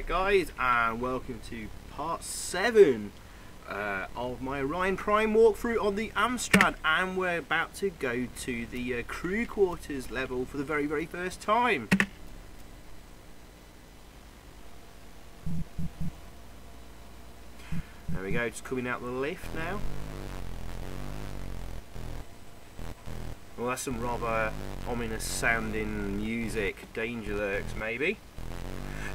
guys, and welcome to part 7 of my Orion Prime walkthrough on the AMSTRAD, and we're about to go to the crew quarters level for the very first time. There we go, just coming out the lift now. Well, that's some rather ominous sounding music. Danger lurks, maybe.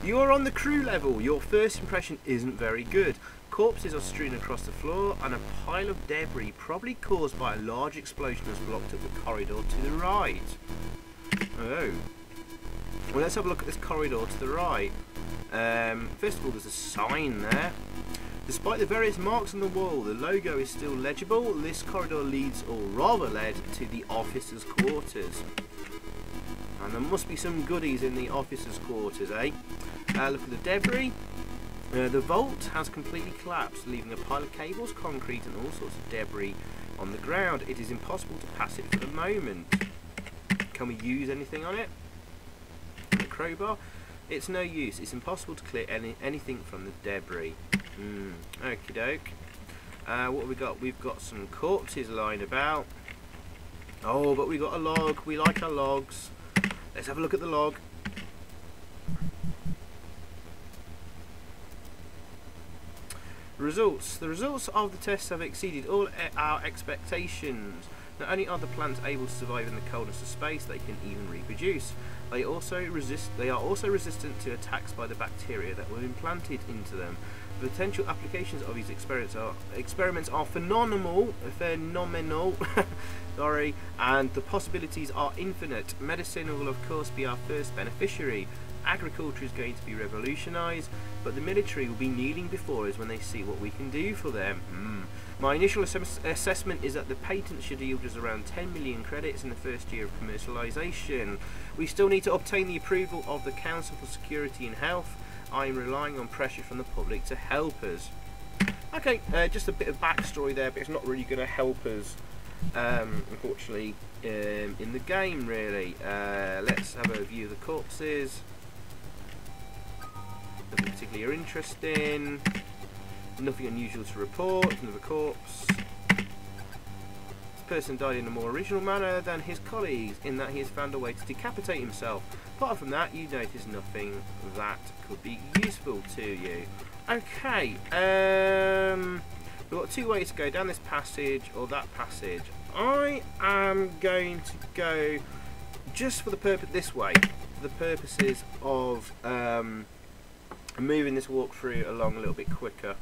You're on the crew level. Your first impression isn't very good. Corpses are strewn across the floor, and a pile of debris, probably caused by a large explosion, has blocked up the corridor to the right. Oh. Well, let's have a look at this corridor to the right. First of all, there's a sign there. Despite the various marks on the wall, the logo is still legible. This corridor leads, or rather led, to the officers' quarters. And there must be some goodies in the officers' quarters, eh? Look at the debris. The vault has completely collapsed, leaving a pile of cables, concrete and all sorts of debris on the ground. It is impossible to pass it for the moment. Can we use anything on it? The crowbar? It's no use. It's impossible to clear anything from the debris. Okie doke. What have we got? We've got some corpses lying about. Oh, but we got a log. We like our logs. Let's have a look at the log. Results. The results of the tests have exceeded all our expectations. Not only are the plants able to survive in the coldness of space, they can even reproduce. They are also resistant to attacks by the bacteria that were implanted into them. The potential applications of these experiments are phenomenal, sorry, and the possibilities are infinite. Medicine will of course be our first beneficiary. Agriculture is going to be revolutionised, but the military will be kneeling before us when they see what we can do for them. My initial assessment is that the patent should yield us around 10 million credits in the first year of commercialisation. We still need to obtain the approval of the Council for Security and Health. I am relying on pressure from the public to help us. Okay, just a bit of backstory there, but it's not really going to help us, unfortunately, in the game, really. Let's have a view of the corpses. Nothing particularly interesting. Nothing unusual to report. Another corpse. This person died in a more original manner than his colleagues, in that he has found a way to decapitate himself. Apart from that, you notice nothing that could be useful to you. Okay, we've got two ways to go, down this passage or that passage. I am going to go just for the purpose this way, for the purposes of moving this walkthrough along a little bit quicker.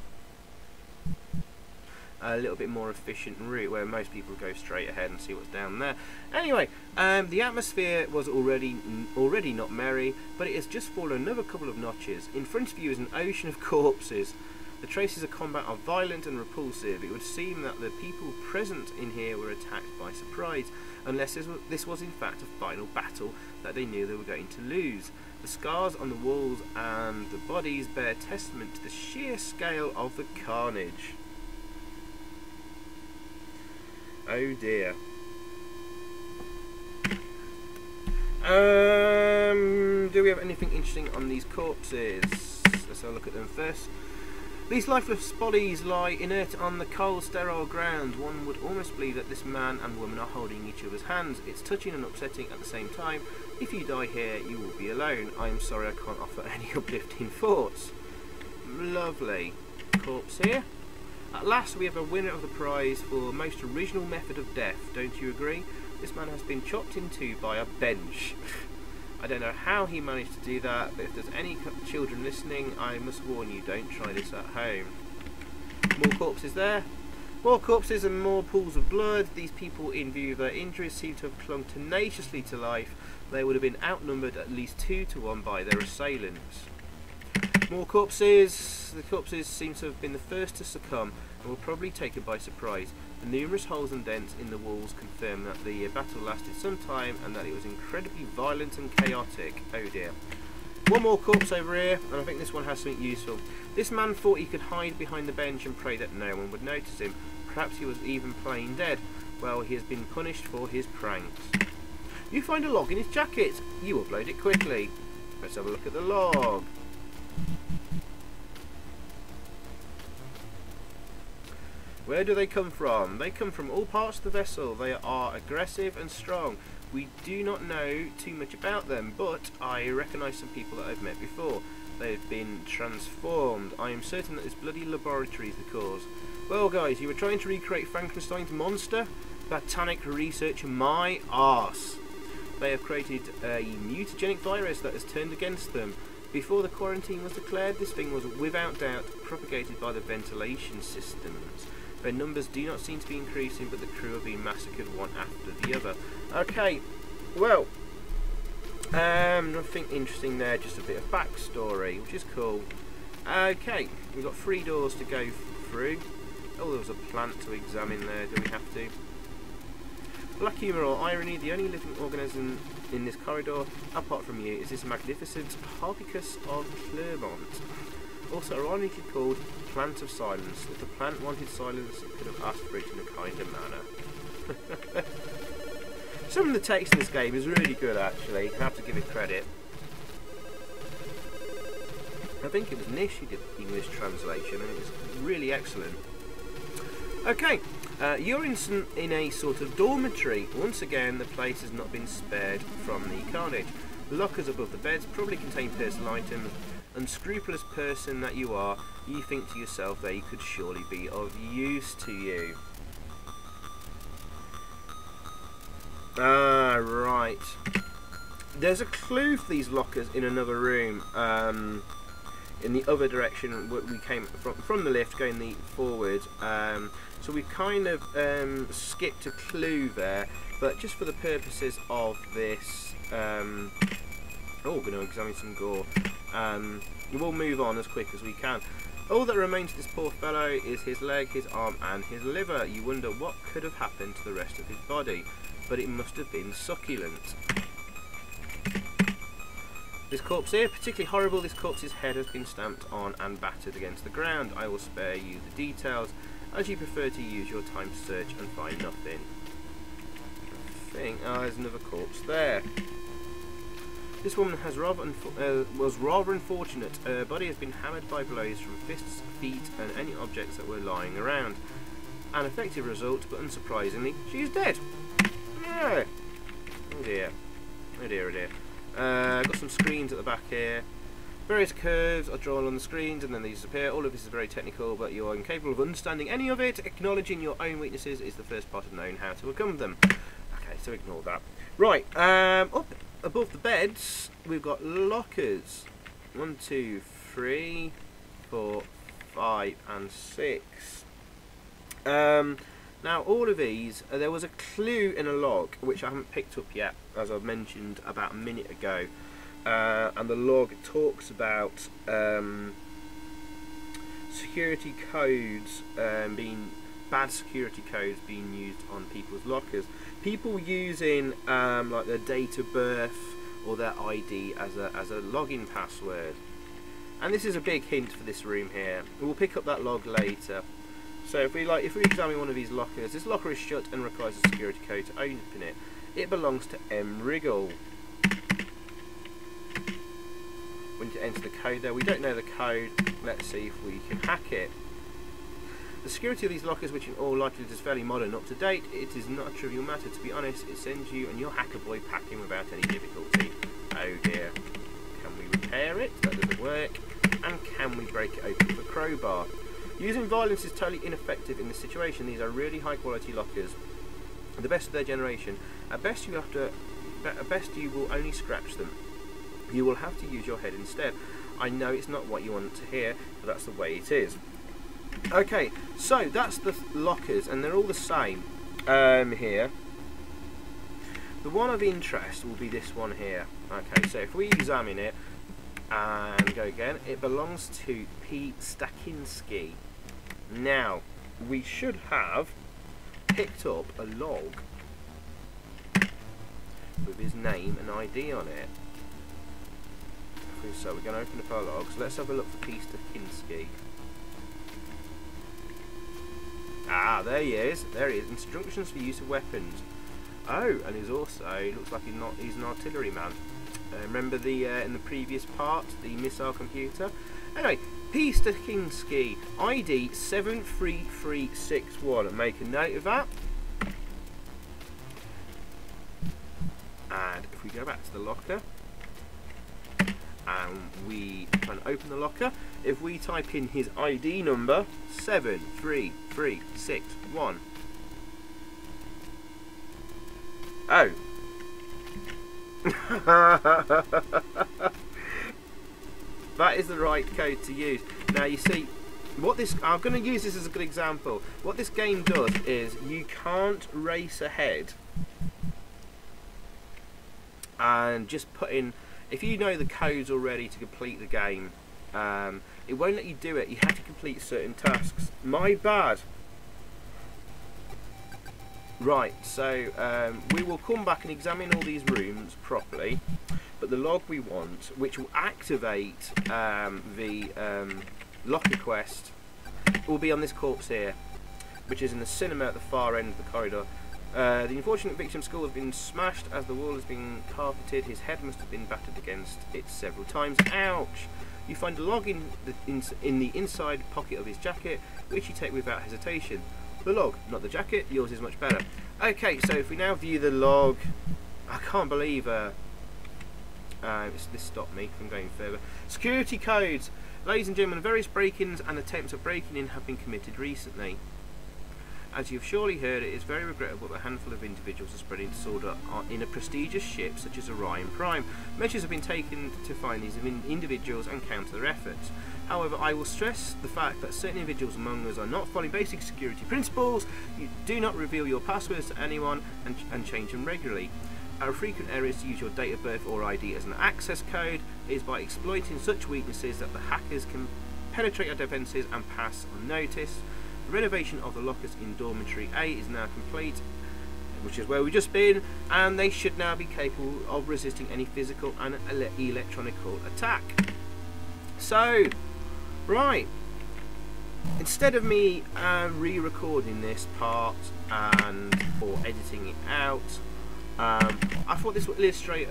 A little bit more efficient route where most people go straight ahead and see what's down there. Anyway, the atmosphere was already not merry, but it has just fallen another couple of notches. In front of you is an ocean of corpses. The traces of combat are violent and repulsive. It would seem that the people present in here were attacked by surprise, unless this was in fact a final battle that they knew they were going to lose. The scars on the walls and the bodies bear testament to the sheer scale of the carnage. Oh dear. Do we have anything interesting on these corpses? Let's have a look at them first. These lifeless bodies lie inert on the cold, sterile ground. One would almost believe that this man and woman are holding each other's hands. It's touching and upsetting at the same time. If you die here, you will be alone. I am sorry I can't offer any uplifting thoughts. Lovely. Corpse here. At last we have a winner of the prize for most original method of death, don't you agree? This man has been chopped in two by a bench. I don't know how he managed to do that, but if there's any children listening, I must warn you, don't try this at home. More corpses there. More corpses and more pools of blood. These people, in view of their injuries, seem to have clung tenaciously to life. They would have been outnumbered at least 2 to 1 by their assailants. More corpses. The corpses seem to have been the first to succumb and were probably taken by surprise. The numerous holes and dents in the walls confirm that the battle lasted some time and that it was incredibly violent and chaotic. Oh dear. One more corpse over here, and I think this one has something useful. This man thought he could hide behind the bench and pray that no one would notice him. Perhaps he was even plain dead. Well, he has been punished for his pranks. You find a log in his jacket. You upload it quickly. Let's have a look at the log. Where do they come from? They come from all parts of the vessel. They are aggressive and strong. We do not know too much about them, but I recognise some people that I've met before. They've been transformed. I am certain that this bloody laboratory is the cause. Well guys, you were trying to recreate Frankenstein's monster? Botanic research my arse. They have created a mutagenic virus that has turned against them. Before the quarantine was declared, this thing was without doubt propagated by the ventilation systems. Their numbers do not seem to be increasing, but the crew are being massacred one after the other. Okay, well, nothing interesting there, just a bit of backstory, which is cool. Okay, we've got 3 doors to go through. Oh, there was a plant to examine there, do we have to? Black humour or irony, the only living organism in this corridor, apart from you, is this magnificent Harpicus of Clermont. Also ironically called Plant of Silence. If the plant wanted silence, it could have asked for it in a kinder manner. Some of the text in this game is really good actually, I have to give it credit. I think it was Nish who did the English translation and it was really excellent. Okay, you're in a sort of dormitory. Once again, the place has not been spared from the carnage. The lockers above the beds probably contain personal items. Unscrupulous person that you are, you think to yourself they could surely be of use to you. Ah, right. There's a clue for these lockers in another room. In the other direction we came from the lift, going forward. So we've kind of skipped a clue there, but just for the purposes of this, oh, we're going to examine some gore. We'll move on as quick as we can. All that remains of this poor fellow is his leg, his arm and his liver. You wonder what could have happened to the rest of his body, but it must have been succulent. This corpse here, particularly horrible. This corpse's head has been stamped on and battered against the ground. I will spare you the details, as you prefer to use your time to search and find nothing. Oh, there's another corpse there. This woman has was rather unfortunate. Her body has been hammered by blows from fists, feet and any objects that were lying around. An effective result, but unsurprisingly, she is dead. Yeah. Oh dear. Oh dear, oh dear. Got some screens at the back here. Various curves are drawn on the screens and then they disappear. All of this is very technical, but you are incapable of understanding any of it. Acknowledging your own weaknesses is the first part of knowing how to overcome them. Okay, so ignore that. Right, up above the beds, we've got lockers. 1, 2, 3, 4, 5 and 6. Now all of these, there was a clue in a log which I haven't picked up yet, as I've mentioned about a minute ago, and the log talks about security codes bad security codes being used on people's lockers. People using like their date of birth or their ID as a login password. And this is a big hint for this room here. We'll pick up that log later. So if we examine one of these lockers, this locker is shut and requires a security code to open it. It belongs to M. Wriggle. We need to enter the code there. We don't know the code. Let's see if we can hack it. The security of these lockers, which in all likelihood is fairly modern, up to date, it is not a trivial matter. To be honest, it sends you and your hacker boy packing without any difficulty. Oh dear. Can we repair it? That doesn't work. And can we break it open with a crowbar? Using violence is totally ineffective in this situation. These are really high quality lockers, the best of their generation. At best you will only scratch them. You will have to use your head instead. I know it's not what you want to hear, but that's the way it is. Okay, so that's the lockers, and they're all the same here. The one of interest will be this one here. Okay, so if we examine it and go again, it belongs to P. Stakinski. Now, we should have picked up a log with his name and ID on it. So we're going to open up our logs. Let's have a look for P. Stakinski. Ah, there he is. There he is. Instructions for use of weapons. Oh, and he's also, looks like he's an artillery man. Remember the in the previous part, the missile computer? Anyway, P. Stakinski, ID 73361. Make a note of that. And if we go back to the locker, and we try and open the locker, if we type in his ID number 73361. Oh. That is the right code to use. Now you see, what this, I'm going to use this as a good example. What this game does is you can't race ahead and just put in, if you know the codes already to complete the game, it won't let you do it. You have to complete certain tasks. My bad. Right, so we will come back and examine all these rooms properly, but the log we want, which will activate the locker quest, will be on this corpse here, which is in the cinema at the far end of the corridor. The unfortunate victim's skull has been smashed as the wall has been carpeted. His head must have been battered against it several times. Ouch! You find a log in the inside pocket of his jacket, which you take without hesitation. The log, not the jacket. Yours is much better. Okay, so if we now view the log, I can't believe this stopped me from going further. Security codes. Ladies and gentlemen, various break-ins and attempts at breaking in have been committed recently. As you've surely heard, it is very regrettable that a handful of individuals are spreading disorder in a prestigious ship such as Orion Prime. Measures have been taken to find these individuals and counter their efforts. However, I will stress the fact that certain individuals among us are not following basic security principles. You do not reveal your passwords to anyone and change them regularly. Our frequent errors to use your date of birth or ID as an access code is by exploiting such weaknesses that the hackers can penetrate our defences and pass unnoticed. The renovation of the lockers in Dormitory A is now complete, which is where we've just been, and they should now be capable of resisting any physical and electronical attack. So, right, instead of me re-recording this part or editing it out, I thought this would illustrate,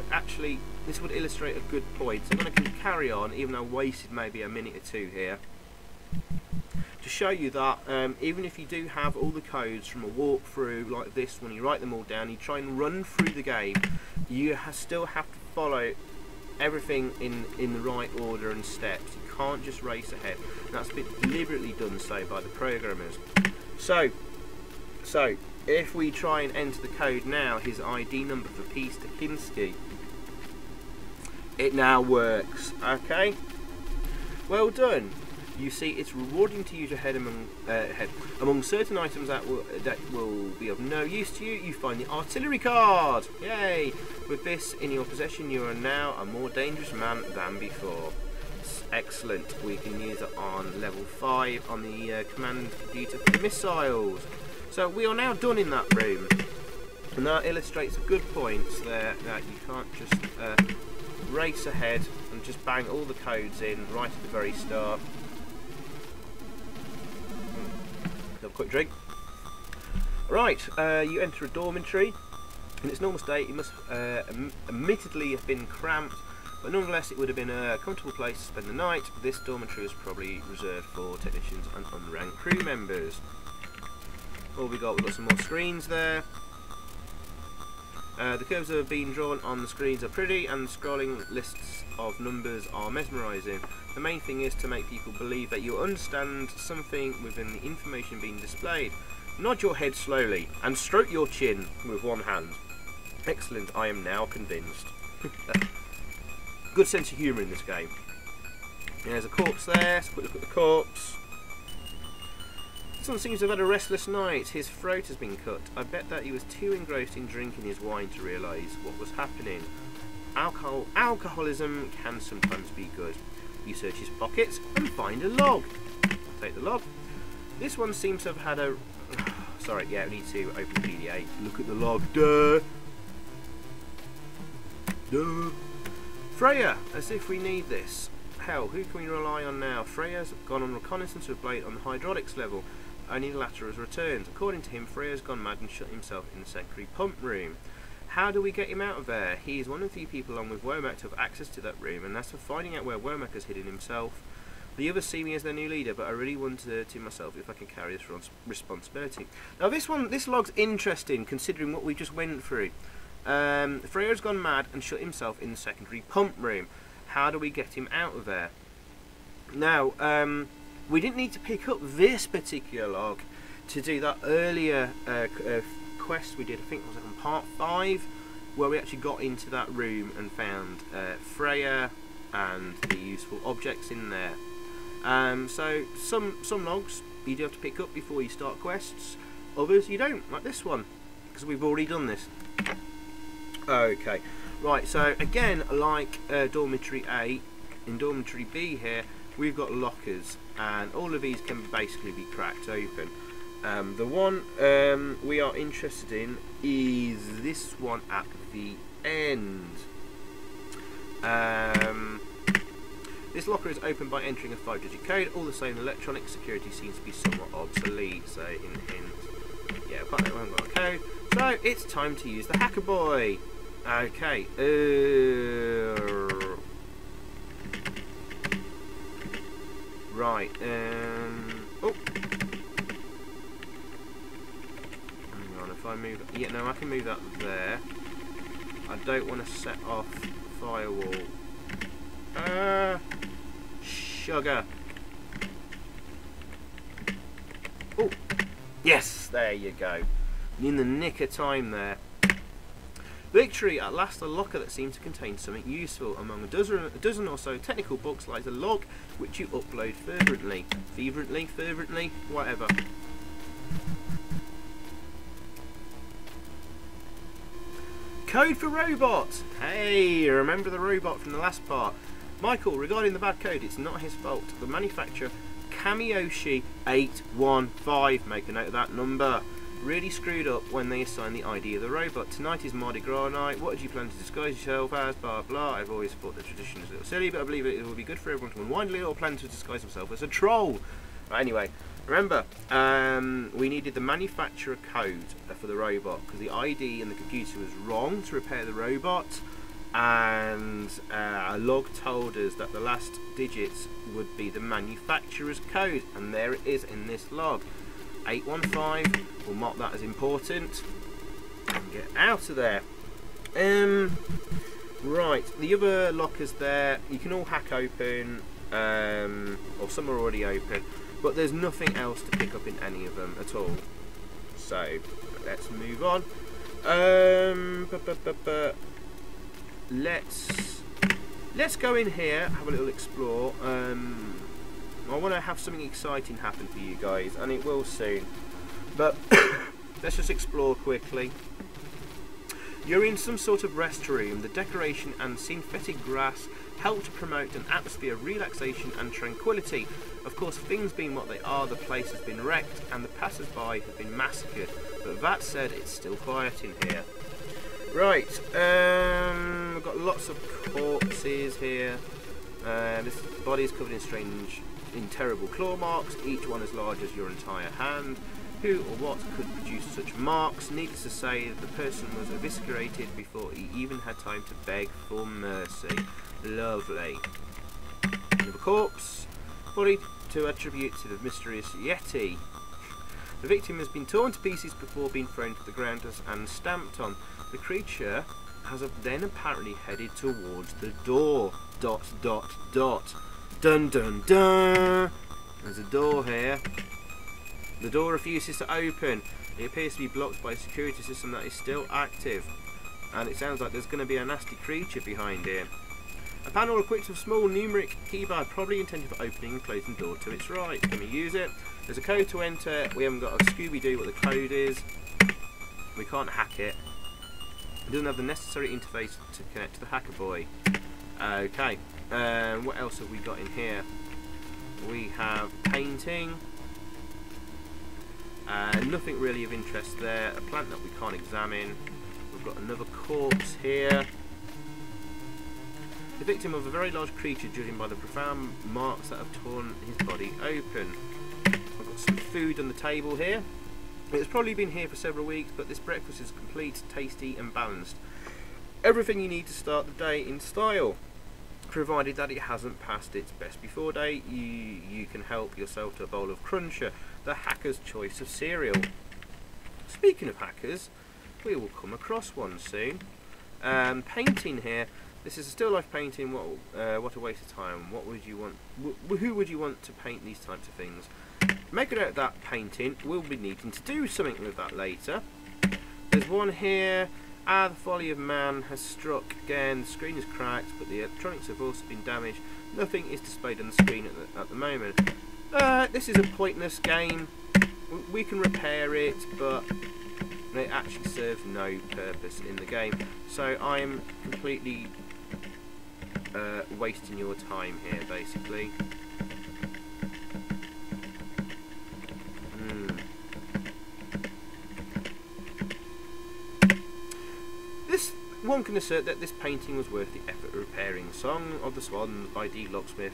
this would illustrate a good point. So I'm going to carry on, even though I wasted maybe a minute or two here, to show you that even if you do have all the codes from a walkthrough like this, when you write them all down, you try and run through the game, you still have to follow everything in the right order and steps. You can't just race ahead. And that's been deliberately done so by the programmers. So if we try and enter the code now, his ID number for P. Stakinski, it now works. Okay, well done. You see, it's rewarding to use your head among certain items that will be of no use to you. You find the artillery card. Yay! With this in your possession, you are now a more dangerous man than before. Excellent. We can use it on level 5 on the command computer for missiles. So we are now done in that room, and that illustrates a good point there, that you can't just race ahead and just bang all the codes in right at the very start. Have a quick drink. Right, you enter a dormitory. In its normal state, it must admittedly have been cramped, but nonetheless it would have been a comfortable place to spend the night. This dormitory is probably reserved for technicians and unranked crew members. All we've got some more screens there. The curves that have been drawn on the screens are pretty, and the scrolling lists of numbers are mesmerising. The main thing is to make people believe that you understand something within the information being displayed. Nod your head slowly and stroke your chin with one hand. Excellent, I am now convinced. Good sense of humour in this game. There's a corpse there, let's quick look at the corpse. Someone seems to have had a restless night. His throat has been cut. I bet that he was too engrossed in drinking his wine to realise what was happening. Alcoholism can sometimes be good. You search his pockets and find a log. I'll take the log. This one seems to have had a... Sorry, yeah, we need to open the PDA. Look at the log. Duh. Duh. Freya, as if we need this. Hell, who can we rely on now? Freya's gone on reconnaissance with Blade on the hydraulics level. Only the latter has returned. According to him, Freya's gone mad and shut himself in the secondary pump room. How do we get him out of there? He is one of the few people along with Womack to have access to that room, and as for finding out where Womack has hidden himself, The others see me as their new leader, but I really wonder to myself if I can carry this responsibility. Now this log's interesting considering what we just went through. Freya's gone mad and shut himself in the secondary pump room. How do we get him out of there? Now, we didn't need to pick up this particular log to do that earlier quest we did. I think it was on part 5, where we actually got into that room and found Freya and the useful objects in there. So some logs you do have to pick up before you start quests, others you don't, like this one, because we've already done this. Okay, right, so again, like Dormitory A, in Dormitory B here, we've got lockers, and all of these can basically be cracked open. The one we are interested in is this one at the end. This locker is opened by entering a 5-digit code. All the same, electronic security seems to be somewhat obsolete. So, in hint, yeah, but we haven't got a code. So it's time to use the hacker boy. Okay. Right. Oh. Hang on. If I move, yeah, no, I can move that there. I don't want to set off firewall. Sugar. Oh, yes, there you go. In the nick of time there. Victory! At last, a locker that seems to contain something useful. Among a dozen or so technical books lies a log which you upload fervently, whatever. Code for robot! Hey, remember the robot from the last part? Michael, regarding the bad code, it's not his fault. The manufacturer, Kamiyoshi 815, make a note of that number, really screwed up when they assigned the ID of the robot. Tonight is Mardi Gras night. What did you plan to disguise yourself as? Blah blah. I've always thought the tradition is a little silly, but I believe it will be good for everyone to unwind a little or plan to disguise himself as a troll. Right, anyway, remember, we needed the manufacturer code for the robot because the ID and the computer was wrong to repair the robot. And a log told us that the last digits would be the manufacturer's code, and there it is in this log. 815, we'll mark that as important and get out of there. Right, the other lockers there, you can all hack open, or some are already open, but there's nothing else to pick up in any of them at all. So, let's move on. Let's go in here, have a little explore. I want to have something exciting happen for you guys, and it will soon. But let's just explore quickly. You're in some sort of rest room. The decoration and synthetic grass help to promote an atmosphere of relaxation and tranquility. Of course, things being what they are, the place has been wrecked and the passers-by have been massacred. But that said, it's still quiet in here. Right, we've got lots of corpses here. This body is covered in terrible claw marks, each one as large as your entire hand. Who or what could produce such marks? Needless to say, the person was eviscerated before he even had time to beg for mercy. Lovely. Another corpse, body to attribute to the mysterious Yeti. The victim has been torn to pieces before being thrown to the ground and stamped on. The creature has then apparently headed towards the door. ... Dun dun dun! There's a door here. The door refuses to open. It appears to be blocked by a security system that is still active. And it sounds like there's going to be a nasty creature behind here. A panel equipped with a small numeric keypad, probably intended for opening and closing the door to its right. Can we use it? There's a code to enter. We haven't got a Scooby-Doo what the code is. We can't hack it. It doesn't have the necessary interface to connect to the hacker boy. Okay. What else have we got in here? We have painting. Nothing really of interest there. A plant that we can't examine. We've got another corpse here. The victim of a very large creature, judging by the profound marks that have torn his body open. I've got some food on the table here. It's probably been here for several weeks, but this breakfast is complete, tasty and balanced. Everything you need to start the day in style. provided that it hasn't passed its best before date. You can help yourself to a bowl of Cruncher, the hacker's choice of cereal. Speaking of hackers, we will come across one soon. Painting here. This is a still life painting. What a waste of time. What would you want? Who would you want to paint these types of things? Make a note of that painting. We'll be needing to do something with that later. There's one here. The folly of man has struck again. The screen is cracked, but the electronics have also been damaged. Nothing is displayed on the screen at the moment. This is a pointless game. We can repair it, but it actually serves no purpose in the game. So I am completely wasting your time here, basically. One can assert that this painting was worth the effort of repairing. Song of the Swan by D. Locksmith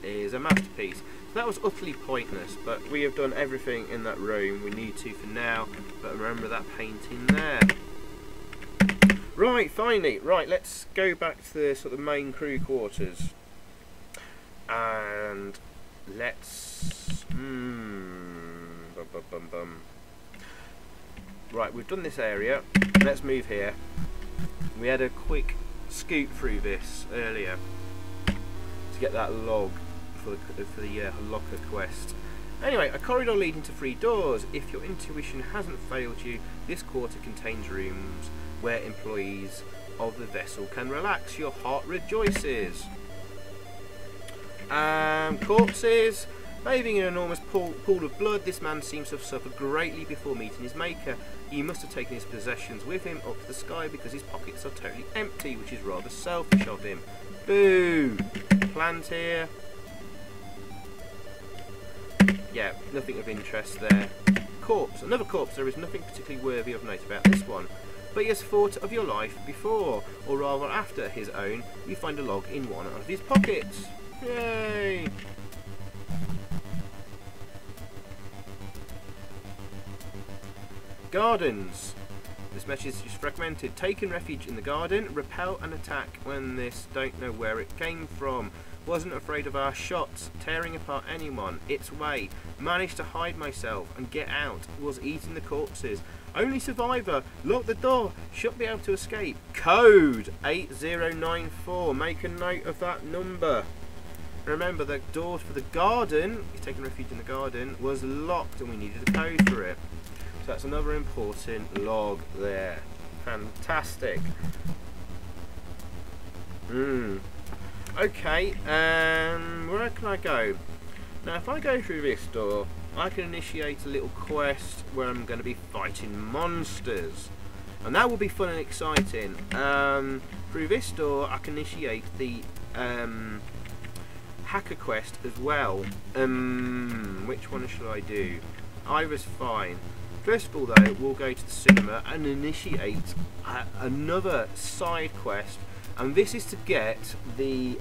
is a masterpiece. So that was utterly pointless, but we have done everything in that room we need to for now. But remember that painting there. Right, finally, let's go back to the sort of main crew quarters. And let's... Right, we've done this area. Let's move here. We had a quick scoot through this earlier to get that log for the locker quest. Anyway, a corridor leading to 3 doors. If your intuition hasn't failed you, this quarter contains rooms where employees of the vessel can relax. Your heart rejoices. Corpses. Bathing in an enormous pool of blood, this man seems to have suffered greatly before meeting his maker. He must have taken his possessions with him up to the sky because his pockets are totally empty, which is rather selfish of him. Boo! Plant here. Yeah, nothing of interest there. Corpse. Another corpse. There is nothing particularly worthy of note about this one. But he has thought of your life before, or rather after his own. You find a log in one of his pockets. Yay! Gardens. This message is fragmented. Taking refuge in the garden. Repel an attack when this. Don't know where it came from. Wasn't afraid of our shots. Tearing apart anyone. Its way. Managed to hide myself and get out. Was eating the corpses. Only survivor. Lock the door. Should be able to escape. Code 8094. Make a note of that number. Remember, the door for the garden, he's taking refuge in the garden, was locked and we needed a code for it. So that's another important log there. Fantastic. Okay, where can I go? Now if I go through this door, I can initiate a little quest where I'm going to be fighting monsters. And that will be fun and exciting. Through this door I can initiate the hacker quest as well. Which one shall I do? Either's fine. First of all though, we'll go to the cinema and initiate another side quest, and this is to get the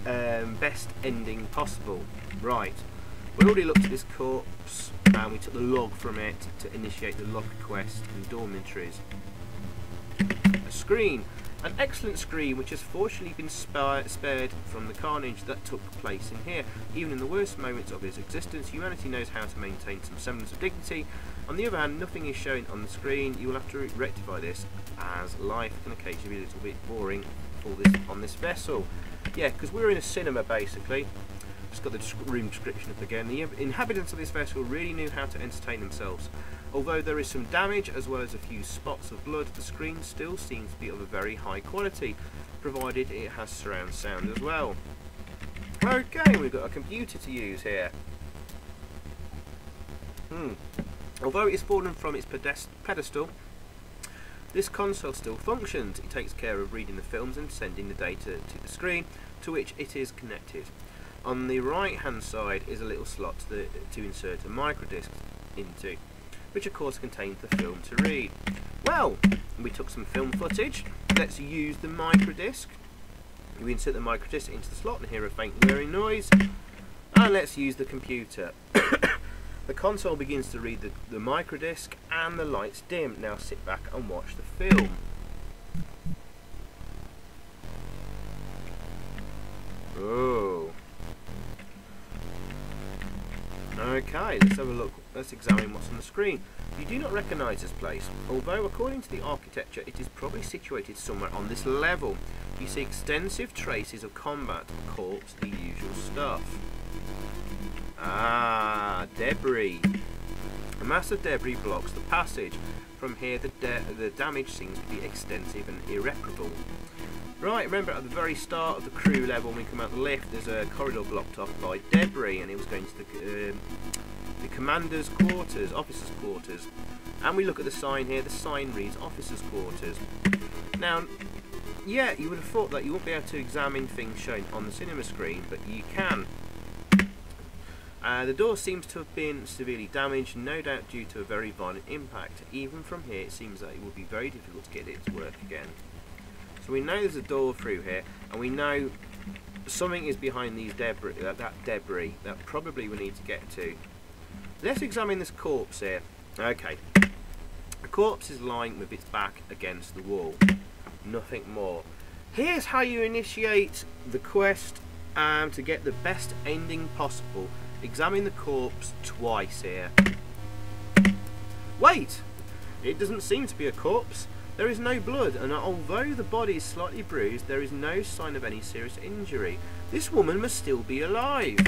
best ending possible. Right, we already looked at this corpse and we took the log from it to initiate the locker quest in dormitories. A screen. An excellent screen which has fortunately been spared from the carnage that took place in here. Even in the worst moments of its existence, humanity knows how to maintain some semblance of dignity. On the other hand, nothing is shown on the screen. You will have to rectify this, as life can occasionally be a little bit boring on this vessel. Yeah, because we're in a cinema basically. Just got the room description up again. The inhabitants of this vessel really knew how to entertain themselves. Although there is some damage as well as a few spots of blood, the screen still seems to be of a very high quality, provided it has surround sound as well. Okay, we've got a computer to use here. Although it is fallen from its pedestal, this console still functions. It takes care of reading the films and sending the data to the screen to which it is connected. On the right hand side is a little slot to insert a microdisc into, which of course contains the film to read. Well, we took some film footage. Let's use the microdisc. We insert the microdisc into the slot and hear a faint whirring noise. And let's use the computer. The console begins to read the microdisc and the lights dim. Now sit back and watch the film. Oh. Okay, let's have a look. Let's examine what's on the screen. You do not recognise this place, although according to the architecture it is probably situated somewhere on this level. You see extensive traces of combat, corpse, the usual stuff. Ah, debris. A mass of debris blocks the passage. From here the damage seems to be extensive and irreparable. Right, remember at the very start of the crew level when we come out the lift, there's a corridor blocked off by debris, and it was going to the commander's quarters, officers' quarters. And we look at the sign here, the sign reads officers' quarters. Now, yeah, you would have thought that you wouldn't be able to examine things shown on the cinema screen, but you can. The door seems to have been severely damaged, no doubt due to a very violent impact. Even from here it seems that it would be very difficult to get it to work again. So we know there's a door through here, and we know something is behind these debris, that debris that probably we need to get to. Let's examine this corpse here. Okay, the corpse is lying with its back against the wall. Nothing more. Here's how you initiate the quest to get the best ending possible. Examine the corpse twice here. Wait! It doesn't seem to be a corpse. There is no blood, and although the body is slightly bruised, there is no sign of any serious injury. This woman must still be alive.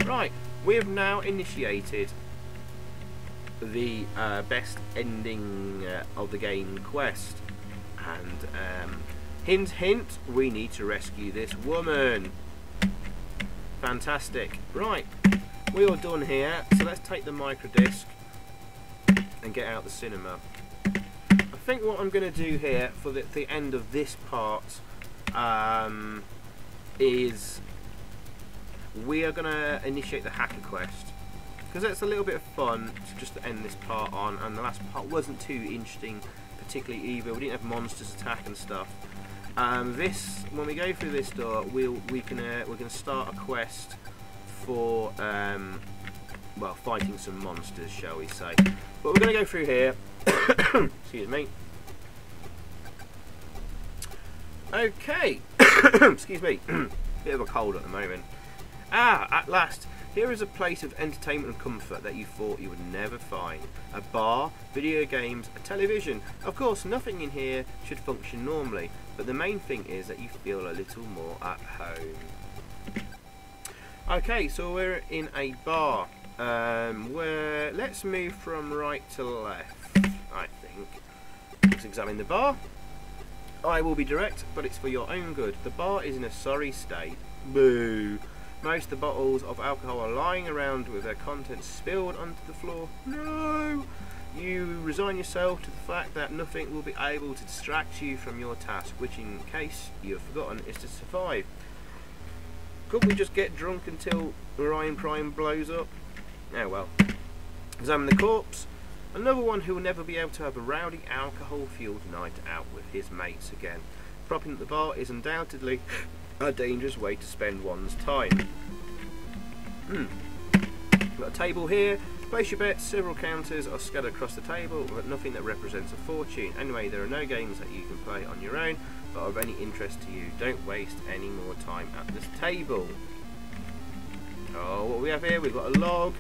Right, we have now initiated the best ending of the game quest. And, hint hint, we need to rescue this woman. Fantastic. Right, we're all done here, so let's take the microdisc and get out the cinema. I think what I'm going to do here for the end of this part is we are going to initiate the hacker quest, because that's a little bit of fun to just end this part on, and the last part wasn't too interesting particularly either. We didn't have monsters attack and stuff. This, when we go through this door, we're gonna start a quest for well, fighting some monsters, shall we say. But we're gonna go through here. Excuse me. Okay. Excuse me. Bit of a cold at the moment. Ah, at last. Here is a place of entertainment and comfort that you thought you would never find. A bar, video games, a television. Of course, nothing in here should function normally, but the main thing is that you feel a little more at home. Okay, so we're in a bar. Let's move from right to left, I think. Let's examine the bar. I will be direct, but it's for your own good. The bar is in a sorry state. Boo. Most of the bottles of alcohol are lying around with their contents spilled onto the floor. No! You resign yourself to the fact that nothing will be able to distract you from your task, which in case you have forgotten is to survive. Could we just get drunk until Orion Prime blows up? Oh well. Examine the corpse. Another one who will never be able to have a rowdy alcohol-fueled night out with his mates again. Propping at the bar is undoubtedly a dangerous way to spend one's time. Got a table here. Place your bets. Several counters are scattered across the table, but nothing that represents a fortune. Anyway, there are no games that you can play on your own, but of any interest to you. Don't waste any more time at this table. Oh, what we have here? We've got a log.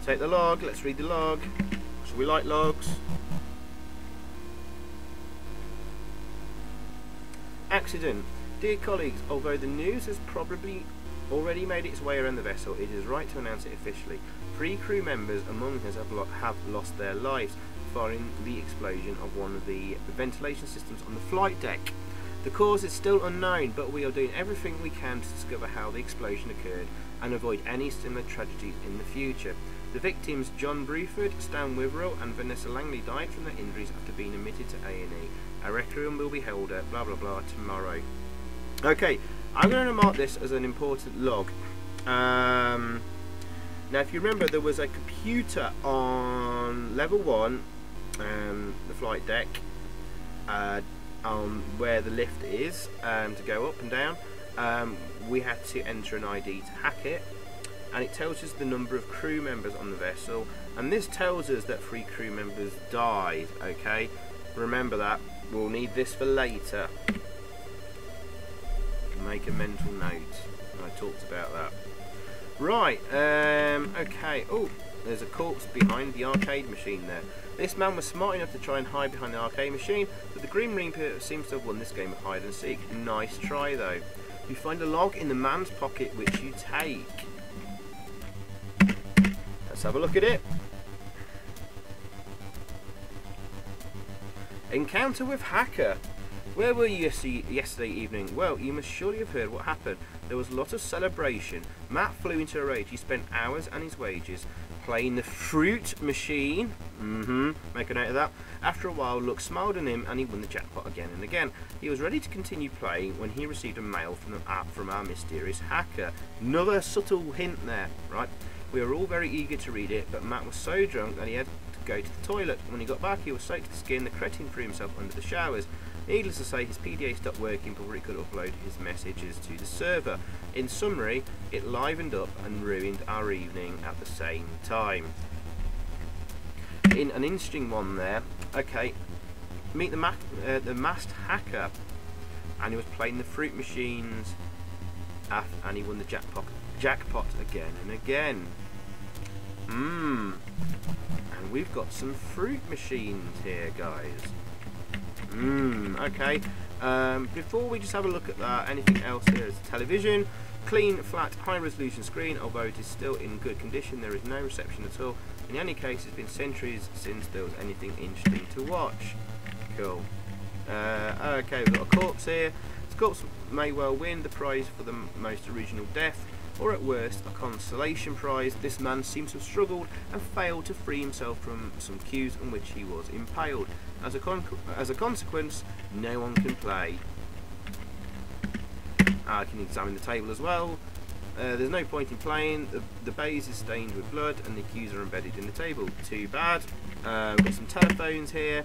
Take the log. Let's read the log. So we like logs. Accident. Dear colleagues, although the news has probably already made its way around the vessel, it is right to announce it officially. 3 crew members among us have lost their lives following the explosion of one of the ventilation systems on the flight deck. The cause is still unknown, but we are doing everything we can to discover how the explosion occurred and avoid any similar tragedies in the future. The victims, John Bruford, Stan Witherell and Vanessa Langley, died from their injuries after being admitted to A&E. A requiem will be held at blah blah blah tomorrow. Okay, I'm going to mark this as an important log. Now, if you remember, there was a computer on level 1, the flight deck, where the lift is, to go up and down. We had to enter an ID to hack it, and it tells us the number of crew members on the vessel, and this tells us that 3 crew members died. Okay, remember that. We'll need this for later. Make a mental note. I talked about that. Right, okay. Oh, there's a corpse behind the arcade machine there. This man was smart enough to try and hide behind the arcade machine, but the Grim Reaper seems to have won this game of hide and seek. Nice try though. You find a log in the man's pocket which you take. Let's have a look at it. Encounter with Hacker. Where were you yesterday evening? Well, you must surely have heard what happened. There was a lot of celebration. Matt flew into a rage. He spent hours and his wages playing the fruit machine. Make a note of that. After a while, luck smiled on him and he won the jackpot again and again. He was ready to continue playing when he received a mail from our mysterious hacker. Another subtle hint there, right? We were all very eager to read it, but Matt was so drunk that he had to go to the toilet. When he got back, he was soaked to the skin. The cretin threw himself under the showers. Needless to say, his PDA stopped working before he could upload his messages to the server. In summary, it livened up and ruined our evening at the same time. In an interesting one there, okay, meet the masked hacker, and he was playing the fruit machines, and he won the jackpot again and again. And we've got some fruit machines here, guys. Okay. Before we just have a look at that, anything else? There's television, clean, flat, high-resolution screen. Although it is still in good condition, there is no reception at all. In any case, it's been centuries since there was anything interesting to watch. Cool. Okay, we've got a corpse here. This corpse may well win the prize for the most original death, or at worst, a consolation prize. This man seems to have struggled and failed to free himself from some queues on which he was impaled. As a consequence, no one can play. I can examine the table as well. There's no point in playing. The base is stained with blood and the cues are embedded in the table. Too bad. We've got some telephones here.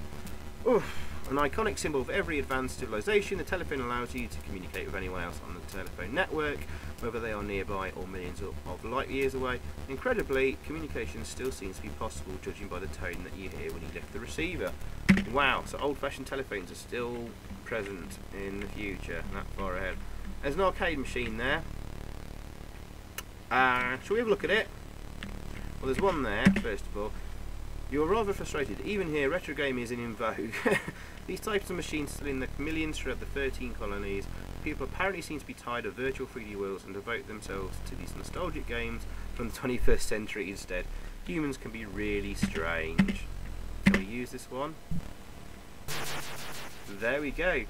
Oof. An iconic symbol of every advanced civilization, the telephone allows you to communicate with anyone else on the telephone network, whether they are nearby or millions of light years away. Incredibly, communication still seems to be possible, judging by the tone that you hear when you lift the receiver. Wow, so old-fashioned telephones are still present in the future, that far ahead. There's an arcade machine there. Shall we have a look at it? Well, there's one there, first of all. You're rather frustrated. Even here, retro gaming is in vogue. These types of machines still in the millions throughout the 13 colonies. People apparently seem to be tired of virtual 3D worlds and devote themselves to these nostalgic games from the 21st century instead. Humans can be really strange. Shall we use this one? There we go.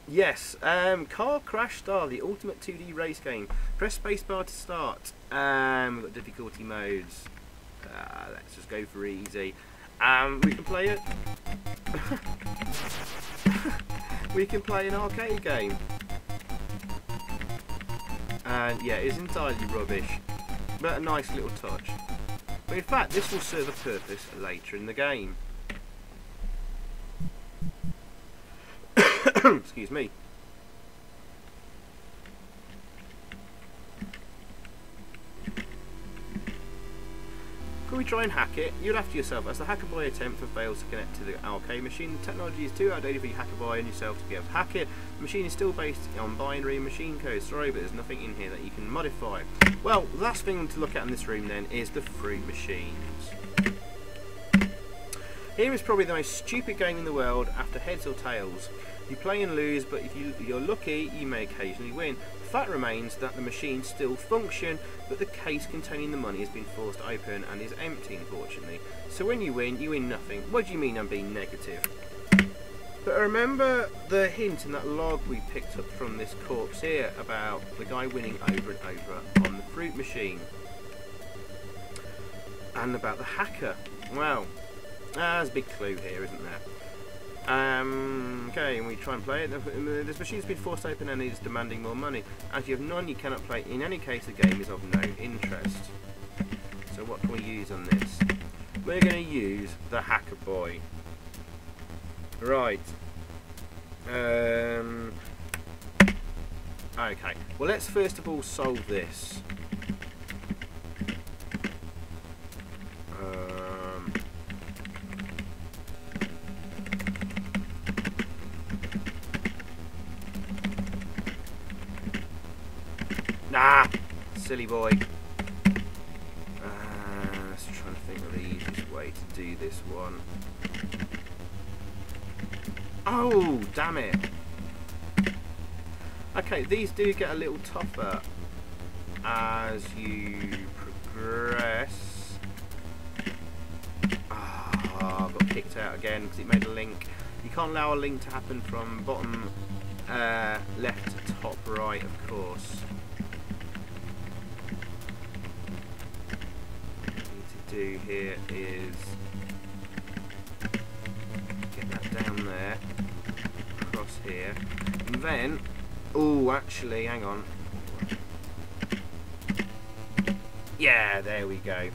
Yes, Car Crash Star, the ultimate 2D race game. Press spacebar to start. We've got difficulty modes. Let's just go for easy. We can play it. We can play an arcade game. And yeah, it's entirely rubbish, but a nice little touch. But in fact, this will serve a purpose later in the game. Excuse me. Could we try and hack it? You'll have to yourself. As the hacker boy attempts and fails to connect to the arcade machine, the technology is too outdated for you hacker boy and yourself to be able to hack it. The machine is still based on binary machine code. Sorry, but there's nothing in here that you can modify. Well, the last thing to look at in this room then is the fruit machines. Here is probably the most stupid game in the world after Heads or Tails. You play and lose, but if you're lucky, you may occasionally win. The fact remains that the machines still function, but the case containing the money has been forced open and is empty, unfortunately. So when you win nothing. What do you mean I'm being negative? But remember the hint in that log we picked up from this corpse here about the guy winning over and over on the fruit machine. And about the hacker. Wow. There's a big clue here, isn't there? Okay, and we try and play it. This machine's been forced open and is demanding more money. As you have none, you cannot play. In any case, the game is of no interest. So what can we use on this? We're going to use the hacker boy. Right. Okay. Well, let's first of all solve this. Nah! Silly boy. Let's try and think of the easiest way to do this one. Oh, damn it. Okay, these do get a little tougher as you progress. I got kicked out again because it made a link. You can't allow a link to happen from bottom left to top right, of course. What I need to do here is get that down there, across here, and then, oh, actually, hang on. Yeah, there we go.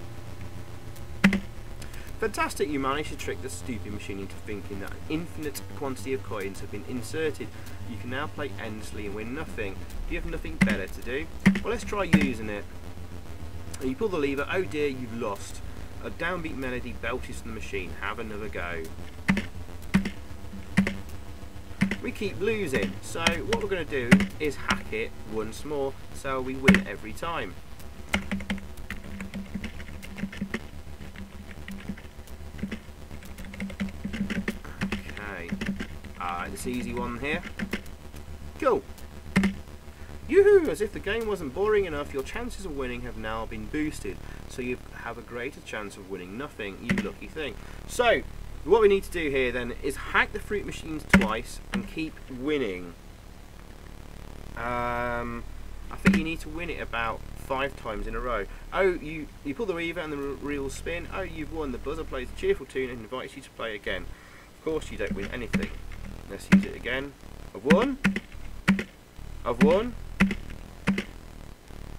Fantastic, you managed to trick the stupid machine into thinking that an infinite quantity of coins have been inserted. You can now play endlessly and win nothing. Do you have nothing better to do? Well, let's try using it. You pull the lever, oh dear, you've lost. A downbeat melody belches from the machine. Have another go. We keep losing, so what we're going to do is hack it once more so we win every time. This easy one here. Cool. Yoo-hoo! As if the game wasn't boring enough, your chances of winning have now been boosted, so you have a greater chance of winning nothing, you lucky thing. So, what we need to do here then is hack the fruit machines twice and keep winning. I think you need to win it about 5 times in a row. Oh, you pull the lever and the reel spin. Oh, you've won. The buzzer plays a cheerful tune and invites you to play again. Of course you don't win anything. Let's use it again. I've won. I've won.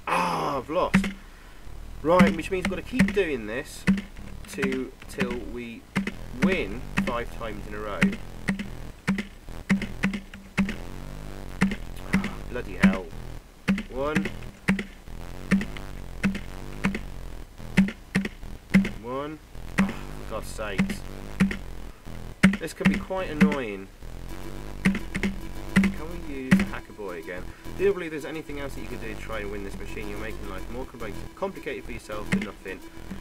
Ah, I've lost. Right, which means we've got to keep doing this till we win 5 times in a row. Oh, bloody hell. 1. 1. Oh, for God's sakes. This can be quite annoying. Can we use Hacker Boy again? Do you believe there's anything else that you can do to try and win this machine? You're making life more complicated for yourself than nothing.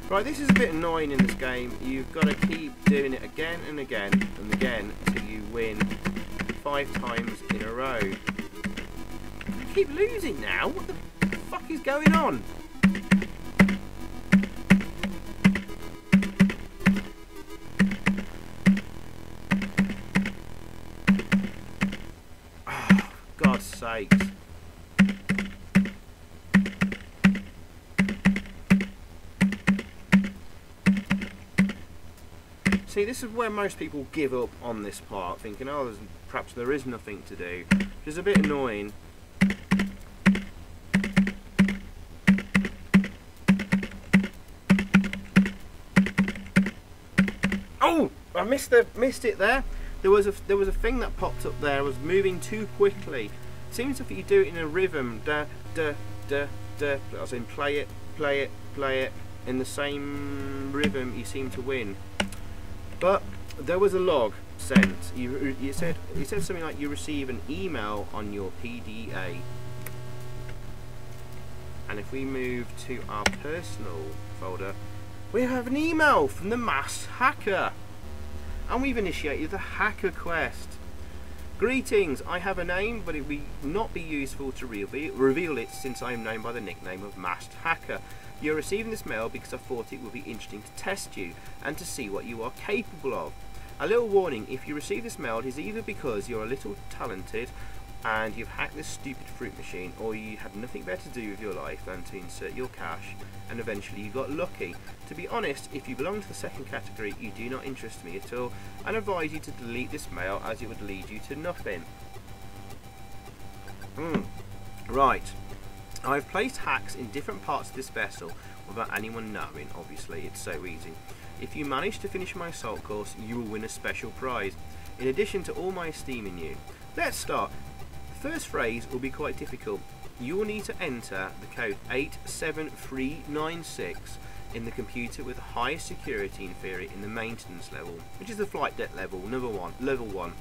Right, this is a bit annoying in this game. You've got to keep doing it again and again and again till you win 5 times in a row. I keep losing now. What the fuck is going on? God's sakes. See, this is where most people give up on this part, thinking, oh, perhaps there is nothing to do, which is a bit annoying. Oh, I missed it there. There was a thing that popped up there. I was moving too quickly. It seems if you do it in a rhythm, da da da da, as in play it, play it, play it, in the same rhythm, you seem to win. But there was a log sent. It said something like you receive an email on your PDA. And if we move to our personal folder, we have an email from the masked hacker. And we've initiated the hacker quest. Greetings, I have a name, but it would not be useful to reveal it since I am known by the nickname of Masked Hacker. You're receiving this mail because I thought it would be interesting to test you and to see what you are capable of. A little warning, if you receive this mail, it is either because you're a little talented and you've hacked this stupid fruit machine, or you had nothing better to do with your life than to insert your cash and eventually you got lucky. To be honest, if you belong to the second category, you do not interest me at all, and advise you to delete this mail as it would lead you to nothing. Right. I've placed hacks in different parts of this vessel without anyone knowing. Obviously, it's so easy. If you manage to finish my assault course, you will win a special prize, in addition to all my esteem in you. Let's start. The first phrase will be quite difficult. You will need to enter the code 87396 in the computer with the highest security in theory in the maintenance level, which is the flight deck level, level 1.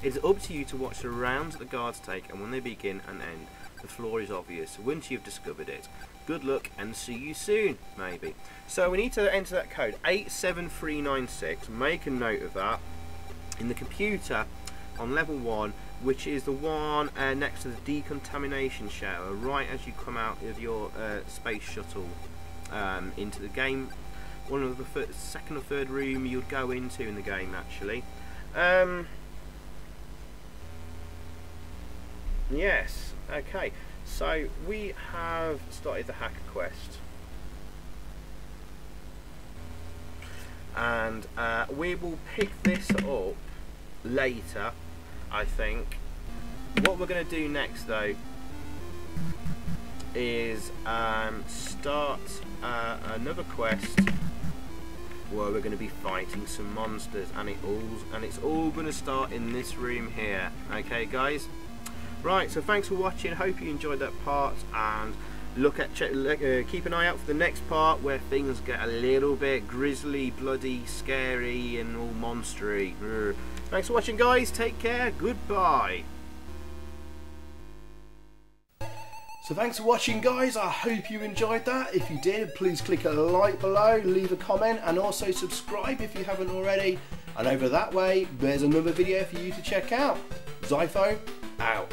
It is up to you to watch the rounds that the guards take and when they begin and end. the flaw is obvious once you've discovered it. Good luck and see you soon, maybe. So we need to enter that code 87396. Make a note of that in the computer on level 1, which is the one next to the decontamination shower, right as you come out of your space shuttle into the game. One of the second or third room you'd go into in the game, actually. Yes, okay, so we have started the hacker quest, and we will pick this up later, I think. What we're going to do next, though, is start another quest where we're going to be fighting some monsters, and it's all going to start in this room here. Okay, guys. Right. So thanks for watching. Hope you enjoyed that part, and keep an eye out for the next part where things get a little bit grisly, bloody, scary, and all monstery. Thanks for watching, guys. Take care. Goodbye. So thanks for watching, guys. I hope you enjoyed that. If you did, please click a like below, leave a comment, and also subscribe if you haven't already. And over that way, there's another video for you to check out. Zypho out.